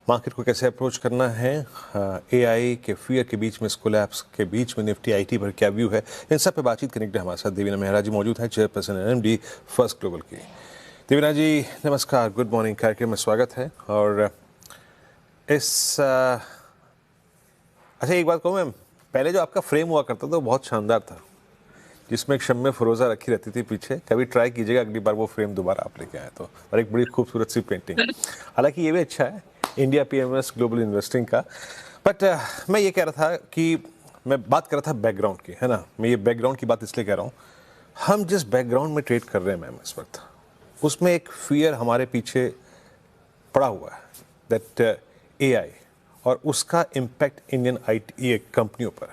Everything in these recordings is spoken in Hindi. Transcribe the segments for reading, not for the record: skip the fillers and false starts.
मार्केट को कैसे अप्रोच करना है, एआई के फियर के बीच में, इस कोलैप्स के बीच में निफ्टी आईटी पर क्या व्यू है, इन सब पे बातचीत करने के लिए हमारे साथ देवीना मेहरा जी मौजूद हैं, चेयरपर्सन एनएमडी फर्स्ट ग्लोबल की। देवीना जी नमस्कार, गुड मॉर्निंग, कार्यक्रम में स्वागत है। और अच्छा एक बात कहूँ मैम, पहले जो आपका फ्रेम हुआ करता था वो बहुत शानदार था, जिसमें एक शम्मे फरोजा रखी रहती थी पीछे। कभी ट्राई कीजिएगा अगली बार वो फ्रेम दोबारा आप लेके आए तो, और एक बड़ी खूबसूरत सी पेंटिंग। हालांकि ये भी अच्छा है, इंडिया पीएमएस ग्लोबल इन्वेस्टिंग का। बट मैं ये कह रहा था कि मैं बात कर रहा था बैकग्राउंड की, है ना। मैं ये बैकग्राउंड की बात इसलिए कह रहा हूँ, हम जिस बैकग्राउंड में ट्रेड कर रहे हैं मैम इस वक्त, उसमें एक फियर हमारे पीछे पड़ा हुआ है दैट एआई और उसका इम्पैक्ट इंडियन आईटी कंपनियों पर।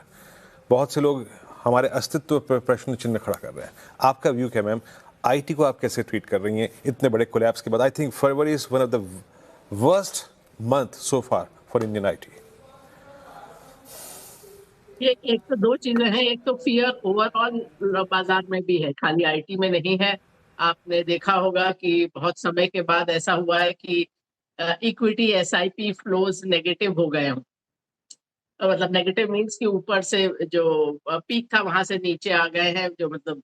बहुत से लोग हमारे अस्तित्व पर प्रश्न चिन्ह खड़ा कर रहे हैं। आपका व्यू क्या मैम, आईटी को आप कैसे ट्रीट कर रही हैं इतने बड़े कोलैप्स के बाद? I think February is one of the worst month so far for Indian IT. ये एक तो दो चीजें हैं। एक तो फियर ओवरऑल बाजार में भी है, खाली आईटी में नहीं है। आपने देखा होगा कि बहुत समय के बाद ऐसा हुआ है कि इक्विटी एसआईपी फ्लोज नेगेटिव हो गए हैं। मतलब नेगेटिव मींस कि ऊपर से जो पीक था वहां से नीचे आ गए हैं, जो मतलब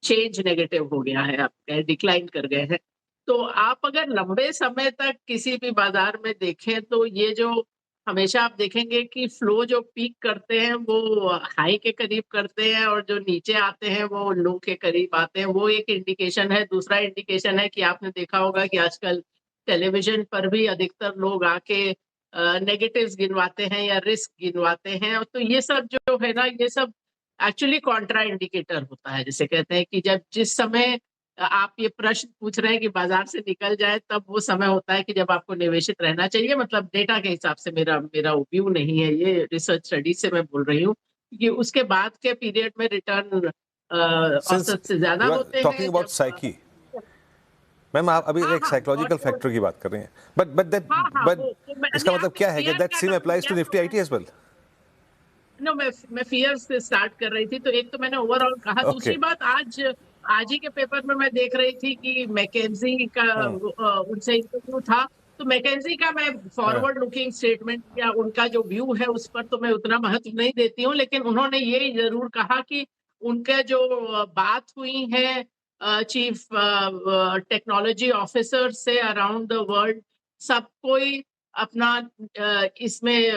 चेंज नेगेटिव हो गया है, आप डिक्लाइन कर गए हैं। तो आप अगर लंबे समय तक किसी भी बाजार में देखें तो ये जो हमेशा आप देखेंगे कि फ्लो जो पीक करते हैं वो हाई के करीब करते हैं, और जो नीचे आते हैं वो लो के करीब आते हैं। वो एक इंडिकेशन है। दूसरा इंडिकेशन है कि आपने देखा होगा कि आजकल टेलीविजन पर भी अधिकतर लोग आके नेगेटिव्स गिनवाते हैं या रिस्क गिनवाते हैं। तो ये सब जो है ना, ये सब एक्चुअली कॉन्ट्रा इंडिकेटर होता है। जिसे कहते हैं कि जब जिस समय आप ये प्रश्न पूछ रहे हैं कि बाजार से निकल जाए, तब वो समय होता है कि जब आपको निवेशित रहना चाहिए। मतलब डेटा के हिसाब से, मेरा मेरा व्यू नहीं है, ये रिसर्च स्टडी से मैं बोल रही हूँ कि उसके बाद के पीरियड में रिटर्न सिंस औसत से ज्यादा होते टॉकिंग हैं। अबाउट जब साइकी मैम, आप अभी हाँ एक हाँ, और साइकोलॉजिकल जो फैक्टर की बात कर रही हैं, बट वो मैंने इसका मतलब आपको क्या है कि फियर दैट का सेम नाम अप्लाइज टू लिया निफ्टी तो आईटी एज वेल? नो, मैं फियर से स्टार्ट कर रही थी। तो एक तो मैंने ओवरऑल कहा। ओके। दूसरी बात, आज ही के पेपर में मैं देख रही थी कि मैकेंजी का उनसे इंटरव्यू था। तो मैकेंजी का मैं फॉरवर्ड लुकिंग स्टेटमेंट या उनका जो व्यू है उस पर तो मैं उतना महत्व नहीं देती हूँ, लेकिन उन्होंने ये जरूर कहा कि उनके जो बात हुई है चीफ टेक्नोलॉजी ऑफिसर से अराउंड द वर्ल्ड, सब कोई अपना इसमें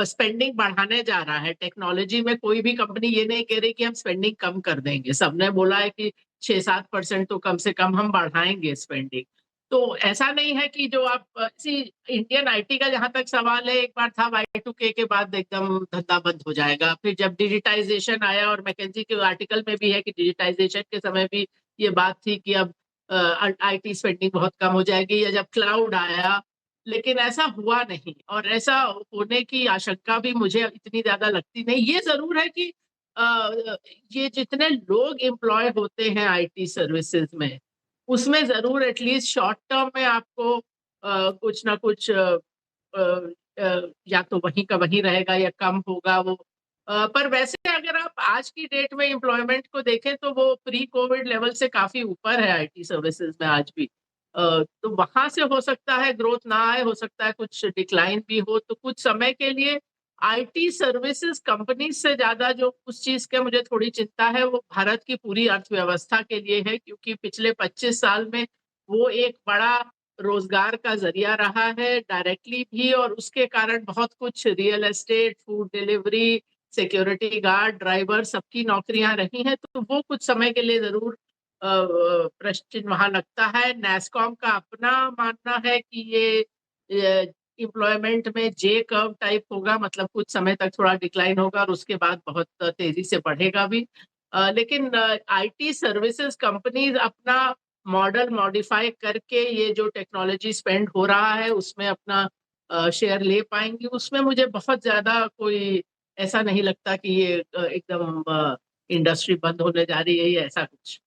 स्पेंडिंग बढ़ाने जा रहा है। टेक्नोलॉजी में कोई भी कंपनी ये नहीं कह रही कि हम स्पेंडिंग कम कर देंगे। सबने बोला है कि 6-7% तो कम से कम हम बढ़ाएंगे स्पेंडिंग। तो ऐसा नहीं है कि जो आप इंडियन आईटी का जहां तक सवाल है, एक बार था Y2K के बाद एकदम धंधा बंद हो जाएगा। फिर जब डिजिटाइजेशन आया, और मैकेंजी के आर्टिकल में भी है कि डिजिटाइजेशन के समय भी ये बात थी कि अब आईटी स्पेंडिंग बहुत कम हो जाएगी, या जब क्लाउड आया। लेकिन ऐसा हुआ नहीं, और ऐसा होने की आशंका भी मुझे इतनी ज्यादा लगती नहीं। ये जरूर है कि ये जितने लोग एम्प्लॉय होते हैं आईटी सर्विसेज में, उसमें जरूर एटलीस्ट शॉर्ट टर्म में आपको कुछ ना कुछ या तो वहीं का वहीं रहेगा या कम होगा वो। पर वैसे अगर आप आज की डेट में एम्प्लॉयमेंट को देखें तो वो प्री कोविड लेवल से काफी ऊपर है आईटी सर्विसेज में आज भी। तो वहां से हो सकता है ग्रोथ ना आए, हो सकता है कुछ डिक्लाइन भी हो। तो कुछ समय के लिए आईटी सर्विसेज कंपनी से ज्यादा जो उस चीज के मुझे थोड़ी चिंता है, वो भारत की पूरी अर्थव्यवस्था के लिए है। क्योंकि पिछले 25 साल में वो एक बड़ा रोजगार का जरिया रहा है, डायरेक्टली भी, और उसके कारण बहुत कुछ real estate, food delivery, security guard, driver, सबकी नौकरियां रही हैं। तो वो कुछ समय के लिए जरूर प्रश्न चिन्ह वहां लगता है। नैसकॉम का अपना मानना है कि ये एम्प्लॉयमेंट में जे कर्व टाइप होगा, मतलब कुछ समय तक थोड़ा डिक्लाइन होगा और उसके बाद बहुत तेजी से बढ़ेगा भी। लेकिन आईटी सर्विसेज कंपनीज अपना मॉडल मॉडिफाई करके ये जो टेक्नोलॉजी स्पेंड हो रहा है उसमें अपना शेयर ले पाएंगी। उसमें मुझे बहुत ज्यादा कोई ऐसा नहीं लगता कि ये एकदम इंडस्ट्री बंद होने जा रही है या ऐसा कुछ।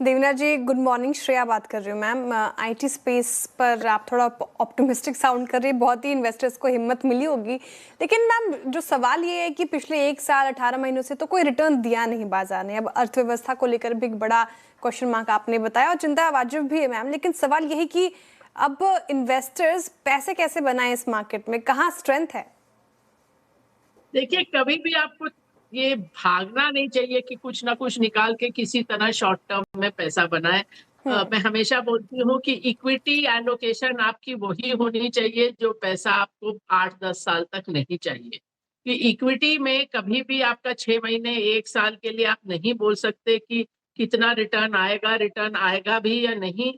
देवना जी, गुड मॉर्निंग। श्रेया बात कर रही हूँ मैम। आईटी स्पेस पर आप थोड़ा ऑप्टिमिस्टिक साउंड कर रही है, बहुत ही इन्वेस्टर्स को हिम्मत मिली होगी। लेकिन मैम जो सवाल ये है कि पिछले 1 साल 18 महीनों से तो कोई रिटर्न दिया नहीं बाजार ने। अब अर्थव्यवस्था को लेकर भी एक बड़ा क्वेश्चन मार्क आपने बताया और चिंता वाजिब भी है मैम। लेकिन सवाल यही कि अब इन्वेस्टर्स पैसे कैसे बनाएं इस मार्केट में, कहाँ स्ट्रेंथ है? देखिए, कभी भी आपको ये भागना नहीं चाहिए कि कुछ ना कुछ निकाल के किसी तरह शॉर्ट टर्म में पैसा बनाए। मैं हमेशा बोलती हूँ कि इक्विटी एलोकेशन आपकी वही होनी चाहिए जो पैसा आपको 8-10 साल तक नहीं चाहिए। कि इक्विटी में कभी भी आपका 6 महीने 1 साल के लिए आप नहीं बोल सकते कि कितना रिटर्न आएगा भी या नहीं।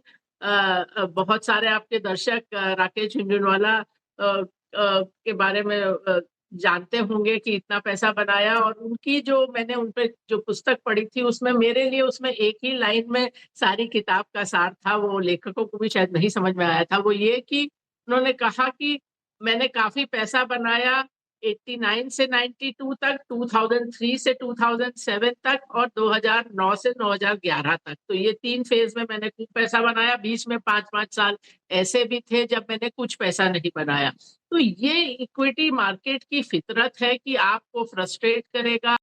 बहुत सारे आपके दर्शक राकेश झुनझुनवाला के बारे में जानते होंगे कि इतना पैसा बनाया, और उनकी जो मैंने उन पे जो पुस्तक पढ़ी थी उसमें मेरे लिए उसमें एक ही लाइन में सारी किताब का सार था। वो लेखकों को भी शायद नहीं समझ में आया था। वो ये कि उन्होंने कहा कि मैंने काफी पैसा बनाया 89 से 92 तक, 2003 से 2007 तक और 2009 से 2011 तक। तो ये 3 फेज में मैंने खूब पैसा बनाया। बीच में 5-5 साल ऐसे भी थे जब मैंने कुछ पैसा नहीं बनाया। तो ये इक्विटी मार्केट की फितरत है कि आपको फ्रस्ट्रेट करेगा।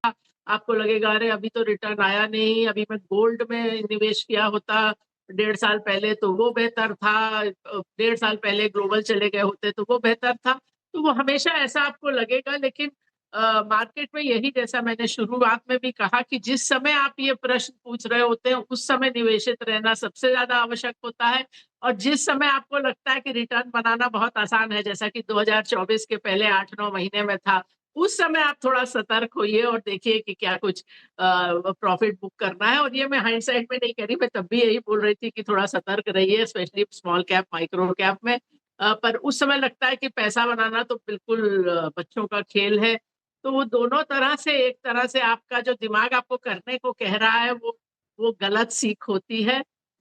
आपको लगेगा अरे अभी तो रिटर्न आया नहीं, अभी मैं गोल्ड में निवेश किया होता 1.5 साल पहले तो वो बेहतर था, 1.5 साल पहले ग्लोबल चले गए होते तो वो बेहतर था। तो वो हमेशा ऐसा आपको लगेगा। लेकिन मार्केट में यही, जैसा मैंने शुरुआत में भी कहा, कि जिस समय आप ये प्रश्न पूछ रहे होते हैं उस समय निवेशित रहना सबसे ज्यादा आवश्यक होता है। और जिस समय आपको लगता है कि रिटर्न बनाना बहुत आसान है, जैसा कि 2024 के पहले 8-9 महीने में था, उस समय आप थोड़ा सतर्क होइए और देखिए कि क्या कुछ प्रॉफिट बुक करना है। और ये मैं हाइंडसाइट में नहीं कह रही, मैं तब भी यही बोल रही थी कि थोड़ा सतर्क रहिए, specially small cap micro cap में। पर उस समय लगता है कि पैसा बनाना तो बिल्कुल बच्चों का खेल है। तो वो दोनों तरह से, एक तरह से आपका जो दिमाग आपको करने को कह रहा है वो गलत सीख होती है।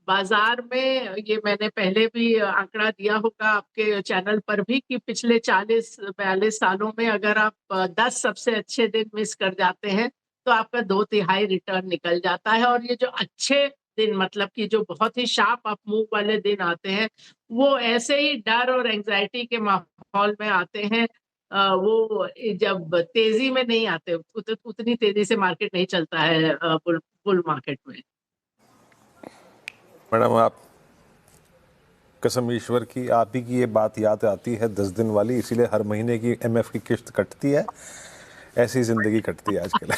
बाजार में ये मैंने पहले भी आंकड़ा दिया होगा आपके चैनल पर भी कि पिछले 40-42 सालों में अगर आप 10 सबसे अच्छे दिन मिस कर जाते हैं तो आपका 2/3 रिटर्न निकल जाता है। और ये जो अच्छे दिन, मतलब कि जो बहुत ही शार्प अप मूव वाले दिन आते हैं, वो ऐसे ही डर और एंग्जाइटी के माहौल में आते हैं। वो जब तेजी में नहीं आते, उतनी तेजी से मार्केट नहीं चलता है बुल मार्केट में। मैडम, आप कसम ईश्वर की आप ही की ये बात याद आती है 10 दिन वाली, इसीलिए हर महीने की एमएफ की किश्त कटती है। ऐसी जिंदगी कटती है आजकल।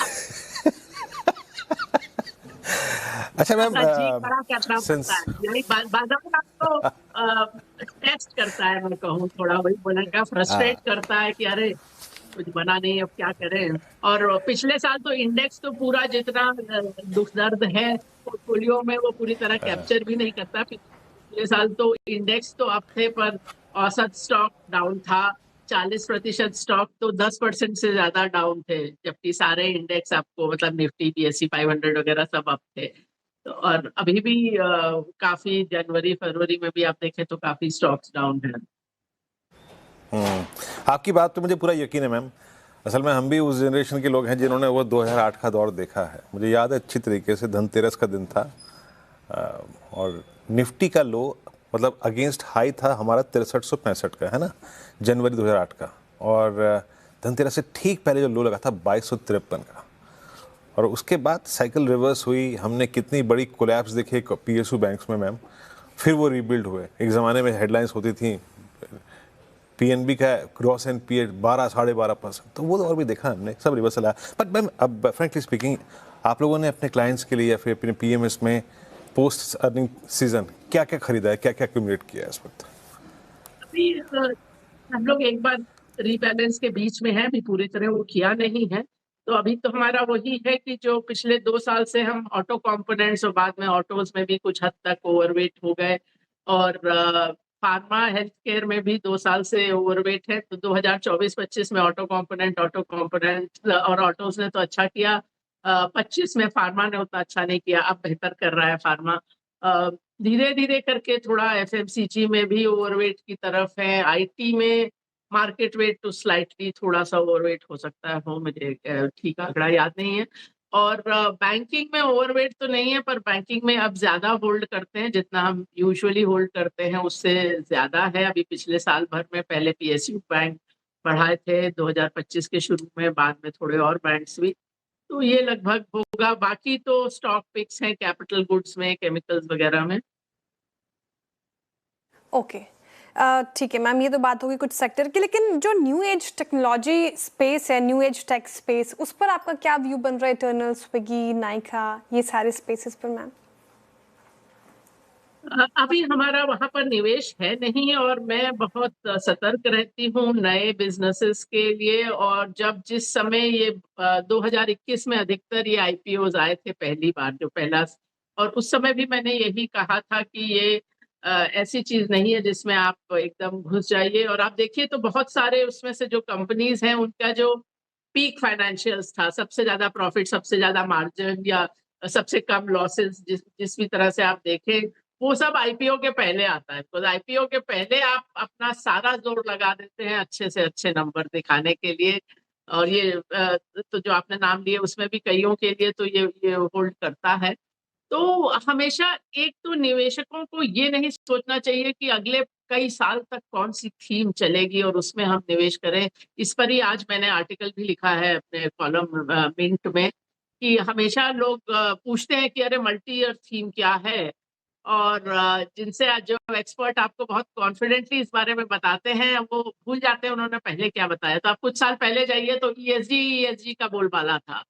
अच्छा मैम, जी, बड़ा करना पड़ता है यही बाजार आपको टेस्ट करता है। मैं कहूँ थोड़ा वही बोलने का, फ्रस्ट्रेट करता है कि अरे कुछ बना नहीं, अब क्या करें। और पिछले साल तो इंडेक्स तो पूरा जितना दुख दर्द है पोर्टफोलियो में वो पूरी तरह कैप्चर भी नहीं करता। पिछले साल तो इंडेक्स तो अप थे पर औसत स्टॉक डाउन था। 40% स्टॉक तो 10% से ज्यादा डाउन थे, जबकि सारे इंडेक्स आपको, मतलब निफ्टी BSE 500 वगैरह सब अप थे। तो और अभी भी काफी जनवरी फरवरी में भी आप देखें तो काफी स्टॉक्स डाउन है। आपकी बात पे मुझे पूरा यकीन है मैम। असल में हम भी उस जनरेशन के लोग हैं जिन्होंने वो 2008 का दौर देखा है। मुझे याद है अच्छी तरीके से, धनतेरस का दिन था और निफ्टी का लो, मतलब अगेंस्ट हाई था हमारा 6365 का, है ना, जनवरी 2008 का। और धनतेरस से ठीक पहले जो लो लगा था 2253 का। और उसके बाद साइकिल रिवर्स हुई। हमने कितनी बड़ी कोलैप्स देखी PSU बैंक्स में मैम। फिर वो रीबिल्ड हुए। एक ज़माने में हेडलाइंस होती थी PNB का ग्रॉस NPA 12-12.5%, तो वो और भी देखा हमने, सब रिवर्सल आया। बट मैम, अब फ्रेंकली स्पीकिंग, आप लोगों ने अपने क्लाइंट्स के लिए या फिर अपने PMS में पोस्ट अर्निंग सीजन क्या क्या खरीदा है, क्या क्या एक्यूमुलेट किया है इस वक्त? अभी हम लोग एक बार रीबैलेंस के बीच में है, अभी पूरी तरह वो किया नहीं है। तो अभी तो हमारा वही है कि जो पिछले 2 साल से हम ऑटो कंपोनेंट्स और बाद में ऑटोज में भी कुछ हद तक ओवरवेट हो गए, और फार्मा हेल्थ केयर में भी 2 साल से ओवरवेट है। तो 2024-25 में ऑटो कंपोनेंट और ऑटोज ने तो अच्छा किया। 25 में फार्मा ने उतना अच्छा नहीं किया, अब बेहतर कर रहा है फार्मा। धीरे धीरे करके थोड़ा FMCG में भी ओवरवेट की तरफ है। IT में मार्केट वेट तो स्लाइटली थोड़ा सा ओवरवेट हो सकता है, हो मुझे ठीक आंकड़ा याद नहीं है। और बैंकिंग में ओवरवेट तो नहीं है, पर बैंकिंग में अब ज्यादा होल्ड करते हैं, जितना हम यूजुअली होल्ड करते हैं उससे ज्यादा है। अभी पिछले साल भर में पहले पीएसयू बैंक बढ़ाए थे 2025 के शुरू में, बाद में थोड़े और बैंक्स भी। तो ये लगभग होगा। बाकी तो स्टॉक पिक्स हैं कैपिटल गुड्स में, केमिकल्स वगैरह में। ओके, ठीक है मैम, ये तो बात होगी कुछ सेक्टर की, लेकिन जो न्यू एज टेक्नोलॉजी स्पेस है, न्यू एज टेक स्पेस, उस पर आपका क्या व्यू बन रहा है? इटर्नल, स्विगी, नाइका, ये सारे स्पेसेस पर मैम। अभी हमारा वहां पर निवेश है नहीं, और मैं बहुत सतर्क रहती हूँ नए बिजनेसेस के लिए। और जब जिस समय ये 2021 में अधिकतर ये आईपीओज आए थे पहली बार, जो पहला, और उस समय भी मैंने यही कहा था कि ये ऐसी चीज नहीं है जिसमें आप एकदम घुस जाइए। और आप देखिए तो बहुत सारे उसमें से जो कंपनीज हैं उनका जो पीक फाइनेंशियल्स था, सबसे ज्यादा प्रॉफिट, सबसे ज्यादा मार्जिन, या सबसे कम लॉसेस, जिस भी तरह से आप देखें, वो सब आईपीओ के पहले आता है। तो आईपीओ के पहले आप अपना सारा जोर लगा देते हैं अच्छे से अच्छे नंबर दिखाने के लिए। और ये तो जो आपने नाम लिए उसमें भी कईयों के लिए तो ये होल्ड करता है। तो हमेशा एक तो निवेशकों को ये नहीं सोचना चाहिए कि अगले कई साल तक कौन सी थीम चलेगी और उसमें हम निवेश करें। इस पर ही आज मैंने आर्टिकल भी लिखा है अपने कॉलम मिंट में, कि हमेशा लोग पूछते हैं कि अरे मल्टी ईयर थीम क्या है, और जिनसे आज जो एक्सपर्ट आपको बहुत कॉन्फिडेंटली इस बारे में बताते हैं वो भूल जाते हैं उन्होंने पहले क्या बताया। तो आप कुछ साल पहले जाइए तो ईएसजी का बोलबाला था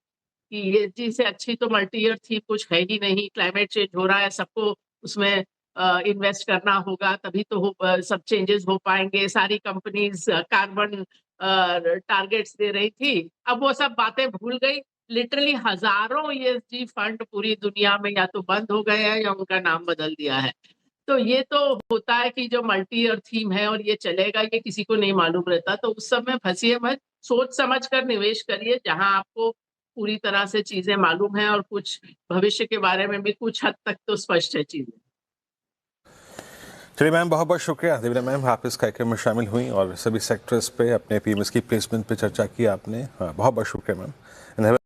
कि ईएसजी से अच्छी तो मल्टी ईयर थीम कुछ है ही नहीं। क्लाइमेट चेंज हो रहा है, सबको उसमें इन्वेस्ट करना होगा, तभी तो सब चेंजेस हो पाएंगे। सारी कंपनीज कार्बन टारगेट्स दे रही थी, अब वो सब बातें भूल गई। लिटरली हजारों ईएसजी फंड पूरी दुनिया में या तो बंद हो गए हैं या उनका नाम बदल दिया है। तो ये तो होता है कि जो मल्टी ईयर थीम है और ये चलेगा, ये किसी को नहीं मालूम रहता। तो उस समय फंसिए मत, सोच समझ कर निवेश करिए जहां आपको पूरी तरह से चीजें मालूम है और कुछ भविष्य के बारे में भी कुछ हद तक तो स्पष्ट है चीजें। चलिए मैम, बहुत बहुत शुक्रिया देवीना मैम, आप इस कार्यक्रम में शामिल हुई और सभी सेक्टर्स पे अपने पीएमएस की प्लेसमेंट पे चर्चा की आपने। हाँ, बहुत बहुत शुक्रिया मैम।